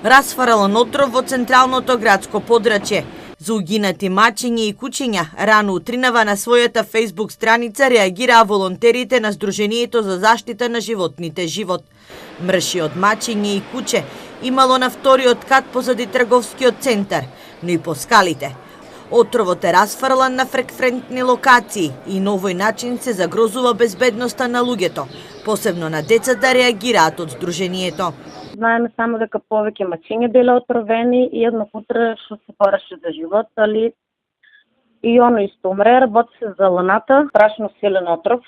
Расфрлан отров во централното градско подрачје. За угинати мачиња и кучиња, рано утринава на својата Facebook страница реагираа волонтерите на Сдруженијето за заштита на животните Живот. Мрши од мачиње и куче имало на вториот кат позади трговскиот центар, но и по скалите. Отровот е расфрлан на фреквентни локации и на овој начин се загрозува безбедноста на луѓето, посебно на децата, реагираат од Сдруженијето. Знаеме само дека повеќе мачиња биле отровени и едно утре што се пораше за Живот, али и оно исто умре. Работи се за ланата, страшно силен отров,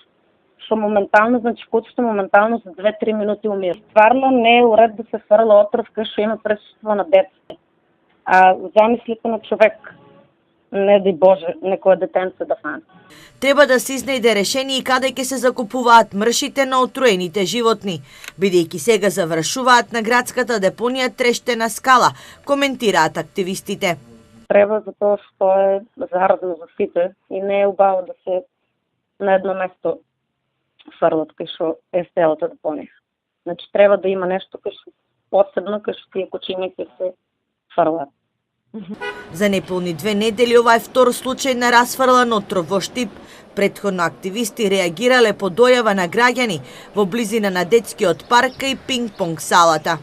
што моментално, значи куцето моментално за 2-3 минути умира. Стварно не е уред да се фрла отров кај што има присуство на деца. А замислите на човек, не ди Боже, некој детенце да фане. Треба да се изнајде решение и каде ќе се закупуваат мршите на отруените животни, бидејќи сега завршуваат на градската депонија Трештена скала, коментираат активистите. Треба затоа што е заразно за сите и не е убаво да се на едно место фрлат кај што е целата депонија. Значи треба да има нешто кај што посебно кај што тие кучиња ќе се фрлат. За неполни 2 недели ова е втор случај на расфрлан отров во Штип. Претходно активисти реагирале по дојава на граѓани во близина на детскиот парк и пинг-понг салата.